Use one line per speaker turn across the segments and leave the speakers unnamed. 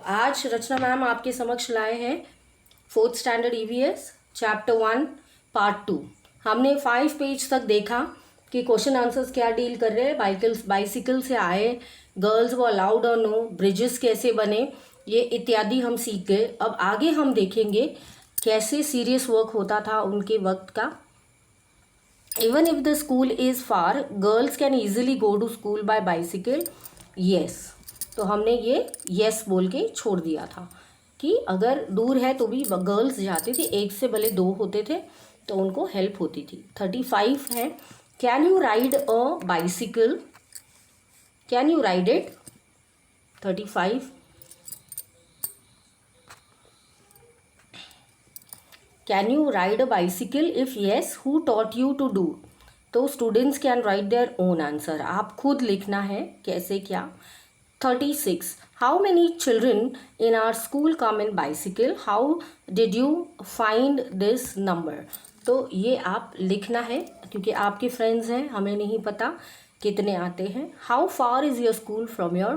आज रचना मैम आपके समक्ष लाए हैं 4th standard EVS chapter 1 part 2। हमने 5 पेज तक देखा कि क्वेश्चन आंसर्स क्या डील कर रहे हैं, बाइसिकल से आए, गर्ल्स वो अलाउड और नो, ब्रिजेस कैसे बने, ये इत्यादि हम सीख गए। अब आगे हम देखेंगे कैसे सीरियस वर्क होता था उनके वक्त का। Even if the school is far, girls can easily go to school by bicycle. Yes, तो हमने ये येस बोल के छोड़ दिया था कि अगर दूर है तो भी गर्ल्स जाती थी, एक से भले दो होते थे तो उनको हेल्प होती थी। 35 है, can you ride a bicycle, can you ride it. 35, can you ride a bicycle, if yes who taught you to do. तो students can write their own answer, आप खुद लिखना है कैसे क्या। 36, how many children in our school come in bicycle, how did you find this number। तो ये आप लिखना है क्योंकि आपके फ्रेंड्स हैं, हमें नहीं पता कितने आते हैं। how far is your school from your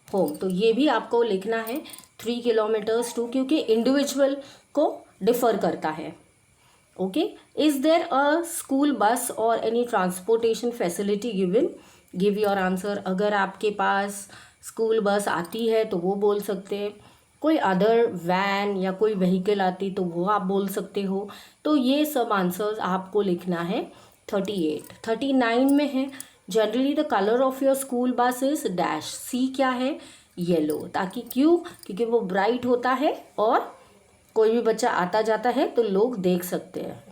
home, तो ये भी आपको लिखना है 3 किलोमीटर्स टू, क्योंकि इंडिविजुअल को डिफ़र करता है। Okay, is there a school bus और any transportation facility given, give your answer. अगर आपके पास स्कूल बस आती है तो वो बोल सकते हैं, कोई अदर वैन या कोई व्हीकल आती तो वो आप बोल सकते हो। तो ये सब आंसर्स आपको लिखना है। 38, 39 में है, generally the colour of your school bus is dash, see क्या है, येलो। ताकि क्यों, क्योंकि वो ब्राइट होता है और कोई भी बच्चा आता जाता है तो लोग देख सकते हैं।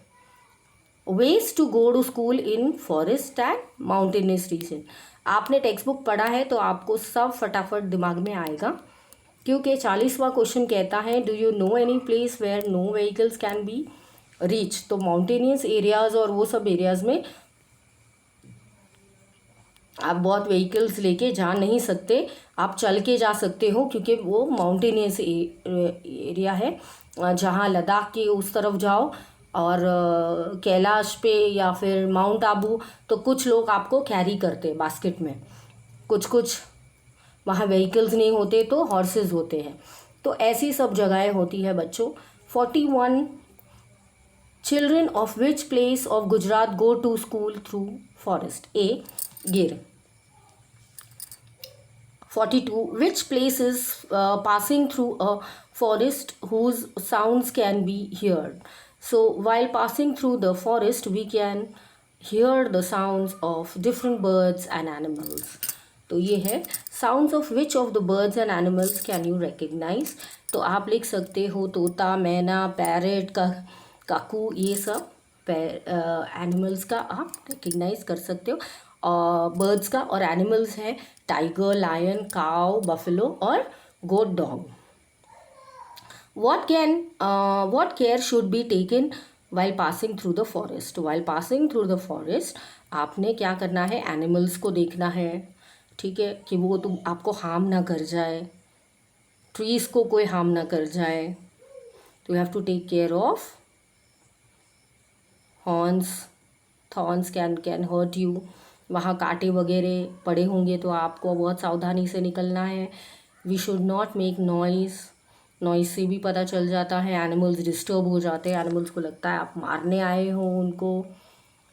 Ways to go to school in forest and mountainous region, आपने टेक्स्ट बुक पढ़ा है तो आपको सब फटाफट दिमाग में आएगा, क्योंकि 40वां क्वेश्चन कहता है do you know any place where no vehicles can be reach. तो माउंटेनियस एरियाज़ और वो सब एरियाज़ में आप बहुत व्हीकल्स लेके जा नहीं सकते, आप चल के जा सकते हो क्योंकि वो माउंटेनियस एरिया है। जहाँ लद्दाख के उस तरफ जाओ और कैलाश पे या फिर माउंट आबू, तो कुछ लोग आपको कैरी करते हैं बास्केट में, कुछ वहाँ व्हीकल्स नहीं होते तो हॉर्सेस होते हैं। तो ऐसी सब जगहें होती है बच्चों। 41, children of which place of Gujarat go to school through forest, a Gir. 42, which place is passing through a forest whose sounds can be heard। So while passing through the forest we can hear the sounds of different birds and animals। तो ये है sounds of which of the birds and animals can you recognize। तो आप लिख सकते हो तोता, मैना, पैरेट, काकू, ये सब एनिमल्स का आप रिकग्नाइज कर सकते हो। बर्ड्स का और एनिमल्स हैं टाइगर, लायन, काउ, बफेलो और गोट dog. what care should be taken while passing through the forest। while passing through the forest आपने क्या करना है, एनिमल्स को देखना है, ठीक है, कि वो तो आपको हार्म ना कर जाए, ट्रीज़ को कोई हार्म ना कर जाए। तो you have to take care of thorns can hurt you. वहाँ कांटे वगैरह पड़े होंगे तो आपको बहुत सावधानी से निकलना है। We should not make noise से भी पता चल जाता है, एनिमल्स डिस्टर्ब हो जाते हैं, एनिमल्स को लगता है आप मारने आए हो उनको।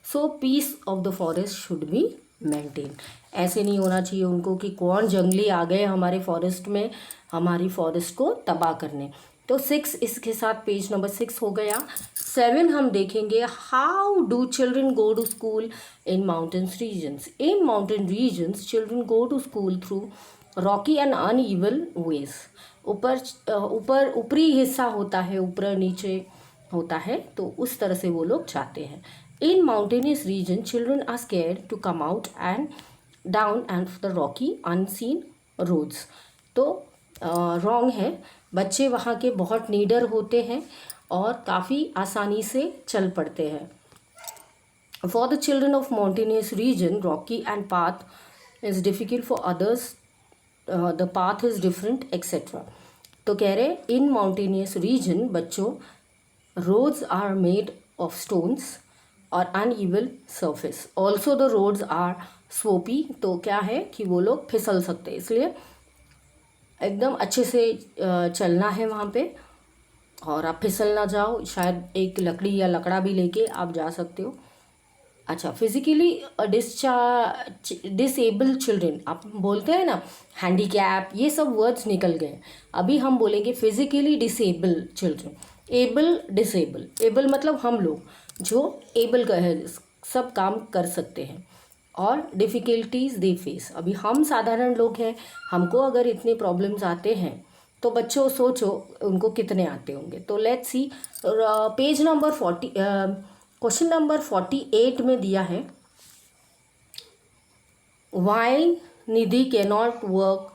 So peace of the forest should be maintain. ऐसे नहीं होना चाहिए उनको कि कौन जंगली आ गए हमारे फॉरेस्ट में हमारी फॉरेस्ट को तबाह करने। तो 6 इसके साथ पेज नंबर 6 हो गया। 7 हम देखेंगे, how do children go to school in mountains regions. In mountain regions children go to school through rocky and uneven ways. ऊपरी हिस्सा होता है, ऊपर नीचे होता है, तो उस तरह से वो लोग जाते हैं। In mountainous region children are scared to come out and down and the rocky unseen roads. तो रॉन्ग है, बच्चे वहाँ के बहुत नीडर होते हैं और काफ़ी आसानी से चल पड़ते हैं। For the children of mountainous region rocky and path is difficult, for others the path is different etcetera. तो कह रहे इन माउंटेनियस रीजन बच्चों roads are made of stones और uneven surface, also the roads are slopy. तो क्या है कि वो लोग फिसल सकते हैं, इसलिए एकदम अच्छे से चलना है वहाँ पे, और आप फिसल ना जाओ, शायद एक लकड़ी या लकड़ा भी लेके आप जा सकते हो। अच्छा, फिजिकली डिसेबल चिल्ड्रेन, आप बोलते हैं ना हैंडीकैप, ये सब वर्ड्स निकल गए। अभी हम बोलेंगे physically disable children. Able, disable, able मतलब हम लोग जो एबल का है, सब काम कर सकते हैं, और डिफ़िकल्टीज दे फेस, अभी हम साधारण लोग हैं, हमको अगर इतने प्रॉब्लम्स आते हैं तो बच्चों सोचो उनको कितने आते होंगे। तो let's see, page number 40, question number 48 में दिया है, why Nidhi cannot work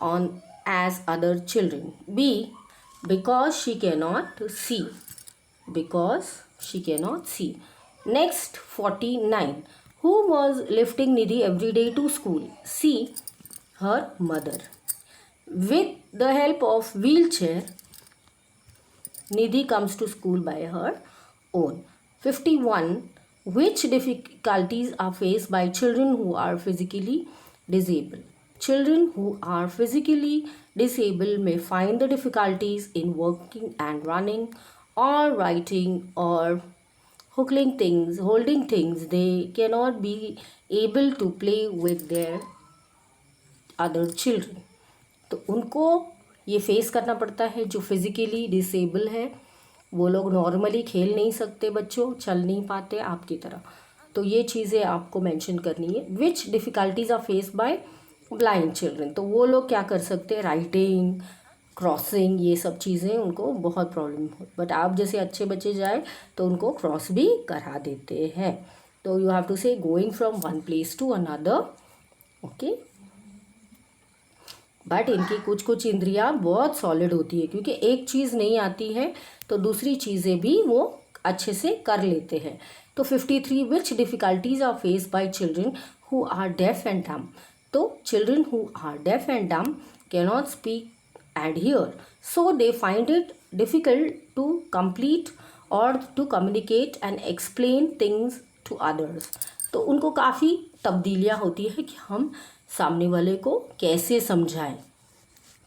on as other children. B, because she cannot see, because she cannot see. Next 49, who was lifting Nidhi every day to school? C, her mother. With the help of wheelchair, Nidhi comes to school by her own. 51, which difficulties are faced by children who are physically disabled? Children who are physically disabled may find the difficulties in walking and running, or writing, or holding things. They cannot be able to play with their other children. तो उनको ये face करना पड़ता है। जो physically disable है वो लोग नॉर्मली खेल नहीं सकते, बच्चों चल नहीं पाते आपकी तरह। तो ये चीज़ें आपको मेंशन करनी है। Which difficulties are face by blind children, तो वो लोग क्या कर सकते हैं, राइटिंग, क्रॉसिंग, ये सब चीज़ें उनको बहुत प्रॉब्लम हो, बट आप जैसे अच्छे बच्चे जाए तो उनको क्रॉस भी करा देते हैं। तो you have to say going from one place to another, okay. But इनकी कुछ कुछ इंद्रियां बहुत सॉलिड होती है, क्योंकि एक चीज़ नहीं आती है तो दूसरी चीज़ें भी वो अच्छे से कर लेते हैं। तो 53, which difficulties are face by children who are deaf and dumb. तो children who are deaf and dumb cannot speak and hear, so they find it difficult to complete or to communicate and explain things to others. तो उनको काफ़ी तब्दीलियाँ होती है कि हम सामने वाले को कैसे समझाएं,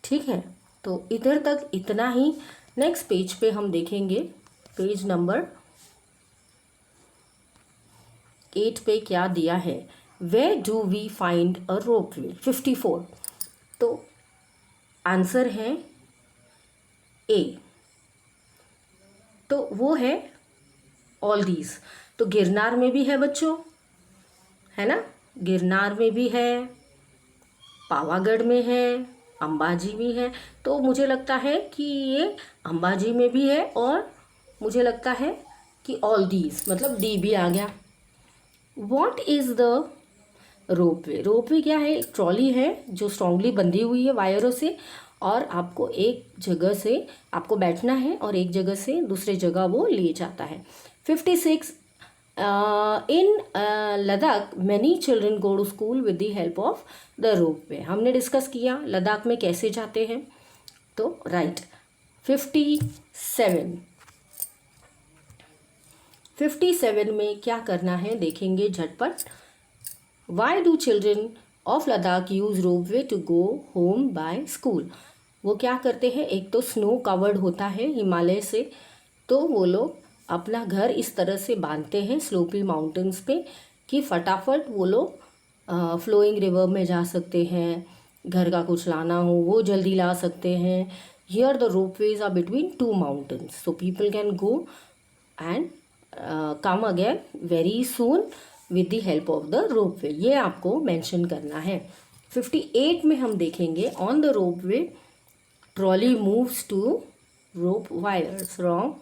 ठीक है। तो इधर तक इतना ही। नेक्स्ट पेज पे हम देखेंगे, पेज नंबर 8 पे क्या दिया है, Where do we find a ropeway? 54, तो आंसर है ए, तो वो है ऑल दीज। तो गिरनार में भी है बच्चों, है ना, गिरनार में भी है, पावागढ़ में है, अंबाजी भी है। तो मुझे लगता है कि ये अंबाजी में भी है, और मुझे लगता है कि ऑल दीज मतलब डी भी आ गया। What is the ropeway? Ropeway क्या है, एक ट्रॉली है जो स्ट्रांगली बंधी हुई है वायरों से, और आपको एक जगह से आपको बैठना है और एक जगह से दूसरे जगह वो ले जाता है। 56, in Ladakh many children go to school with the help of the ropeway. हमने डिस्कस किया लद्दाख में कैसे जाते हैं, तो राइट। 57 में क्या करना है देखेंगे झटपट। Why do children of Ladakh use ropeway to go home by school? वो क्या करते हैं, एक तो स्नो कवर्ड होता है हिमालय से, तो वो लोग अपना घर इस तरह से बांधते हैं स्लोपी माउंटेन्स पे कि फटाफट वो लोग फ्लोइंग रिवर में जा सकते हैं, घर का कुछ लाना हो वो जल्दी ला सकते हैं। Here the ropeways are between 2 mountains, so people can go and come again very soon with the help of the ropeway. ये आपको मेंशन करना है। 58 में हम देखेंगे, on the ropeway trolley moves to rope wires, wrong.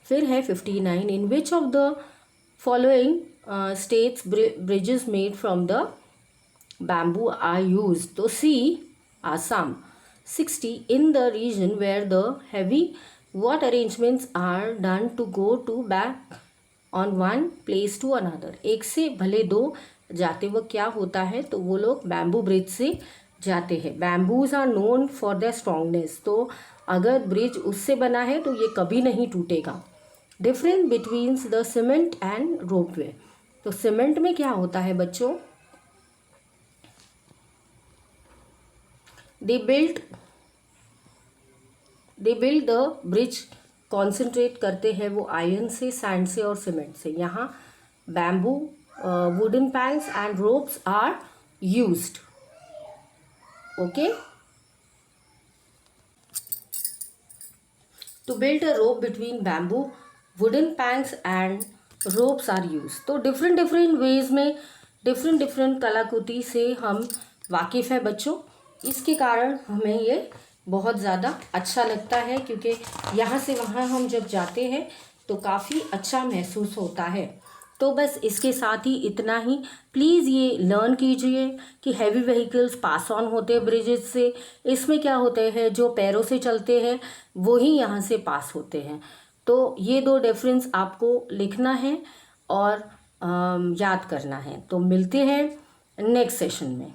फिर है 59, in which of the following states bridges made from the bamboo are use, तो see Assam. 60, in the region where the heavy what arrangements are done to go to back on one place to another। एक से भले दो जाते वक्त क्या होता है, तो वो लोग बैम्बू ब्रिज से जाते हैं। Bamboos are known for the strongness, तो अगर ब्रिज उससे बना है तो ये कभी नहीं टूटेगा। Difference between the cement and ropeway, तो सीमेंट में क्या होता है बच्चों, they build the bridge, concentrate करते हैं वो आयरन से, सैंड से और सीमेंट से। यहाँ bamboo, wooden planks and ropes are used. Okay, to build a rope between bamboo, wooden planks and ropes are use. तो डिफरेंट डिफरेंट वेज में डिफरेंट डिफरेंट कलाकृति से हम वाकिफ़ है बच्चों। इसके कारण हमें ये बहुत ज़्यादा अच्छा लगता है, क्योंकि यहाँ से वहाँ हम जब जाते हैं तो काफ़ी अच्छा महसूस होता है। तो बस इसके साथ ही इतना ही। प्लीज़ ये लर्न कीजिए कि हैवी व्हीकल्स पास ऑन होते हैं ब्रिजेस से। इसमें क्या होते हैं, जो पैरों से चलते हैं वो ही यहाँ से पास होते हैं। तो ये दो डिफरेंस आपको लिखना है और याद करना है। तो मिलते हैं नेक्स्ट सेशन में।